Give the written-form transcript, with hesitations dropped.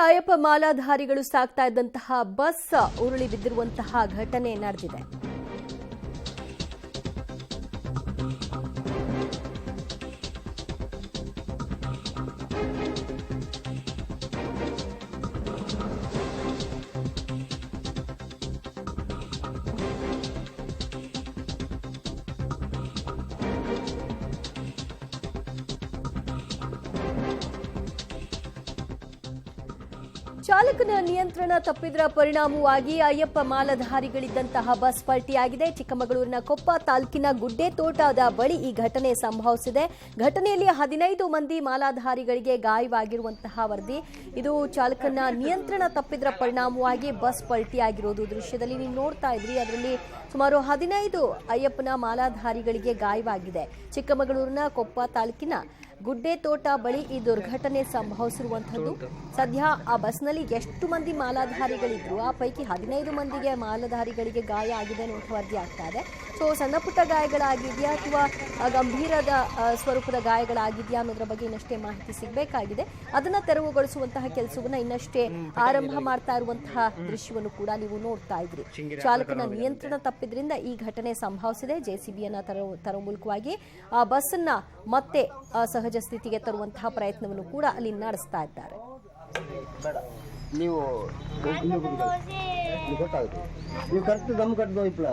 ಅಯ್ಯಪ್ಪ ಮಾಲಾಧಾರಿಗಳು ಸಾಗ್ತಾ ಇದ್ದಂತಹ ಬಸ್ ಉರುಳಿ ಬಿದ್ದಿರುವಂತಹ ಘಟನೆ ನಡೆದಿದೆ. ಚಾಲಕನ ನಿಯಂತ್ರಣ ತಪ್ಪಿದರ ಪರಿಣಾಮವಾಗಿ ಅಯ್ಯಪ್ಪ ಮಾಲಾಧಾರಿಗಳಿದ್ದಂತಹ ಬಸ್ ಪಲ್ಟಿಯಾಗಿದೆ. ಚಿಕ್ಕಮಗಳೂರಿನ ಕೊಪ್ಪ ತಾಲೂಕಿನ ಗುಡ್ಡೆತೋಟದ ಬಳಿ ಈ ಘಟನೆ ಸಂಭವಿಸಿದೆ. ಘಟನೆಯಲ್ಲಿ 15 ಮಂದಿ ಮಾಲಾಧಾರಿಗಳಿಗೆ ಗಾಯವಾಗಿರುವಂತಹ ವರದಿ. ಇದು ಚಾಲಕನ ನಿಯಂತ್ರಣ ತಪ್ಪಿದರ ಪರಿಣಾಮವಾಗಿ ಬಸ್ ಪಲ್ಟಿಯಾಗಿರೋದು ದೃಶ್ಯದಲ್ಲಿ ನೀವು ನೋಡ್ತಾ ಇದ್ರಿ. ಅದರಲ್ಲಿ ಸುಮಾರು 15 ಅಯ್ಯಪ್ಪನ ಮಾಲಾಧಾರಿಗಳಿಗೆ ಗಾಯವಾಗಿದೆ. ಚಿಕ್ಕಮಗಳೂರಿನ ಕೊಪ್ಪ ತಾಲೂಕಿನ ಗುಡ್ಡೆತೋಟ ಬಳಿ ಈ ದುರ್ಘಟನೆ ಸಂಭವಿಸಿರುವಂತದ್ದು. ಸದ್ಯ ಆ ಬಸ್ನಲ್ಲಿ ಎಷ್ಟು ಮಂದಿ ಮಾಲಾಧಾರಿಗಳಿದ್ರು, ಆ ಪೈಕಿ 15 ಮಂದಿಗೆ ಮಾಲಾಧಾರಿಗಳಿಗೆ ಗಾಯ ಆಗಿದೆ ಅನ್ನುವಂಥ ವರದಿ ಆಗ್ತಾ ಇದೆ. ಸೊ ಸಣ್ಣ ಪುಟ್ಟ ಗಾಯಗಳಾಗಿದೆಯಾ ಅಥವಾ ಗಂಭೀರದ ಸ್ವರೂಪದ ಗಾಯಗಳಾಗಿದೆಯಾ ಅನ್ನೋದ್ರ ಬಗ್ಗೆ ಇನ್ನಷ್ಟೇ ಮಾಹಿತಿ ಸಿಗಬೇಕಾಗಿದೆ. ಅದನ್ನ ತೆರವುಗೊಳಿಸುವಂತಹ ಕೆಲಸವನ್ನ ಇನ್ನಷ್ಟೇ ಆರಂಭ ಮಾಡ್ತಾ ಇರುವಂತಹ ದೃಶ್ಯವನ್ನು ಕೂಡ ನೀವು ನೋಡ್ತಾ ಇದ್ರಿ. ಚಾಲಕನ ನಿಯಂತ್ರಣ ತಪ್ಪಿದ್ರಿಂದ ಈ ಘಟನೆ ಸಂಭವಿಸಿದೆ. ಜೆಸಿಬಿಯನ್ನ ತರುವ ಮೂಲಕವಾಗಿ ಆ ಬಸ್ ಅನ್ನ ಮತ್ತೆ ಸಹಜ ಸ್ಥಿತಿಗೆ ತರುವಂತಹ ಪ್ರಯತ್ನವನ್ನು ಕೂಡ ಅಲ್ಲಿ ನಡೆಸ್ತಾ ಇದ್ದಾರೆ. ನೀವು ಕರೆಕ್ಟ್ ದಮ್ ಕಟ್ಟೋಯ್ತಲ್ಲ.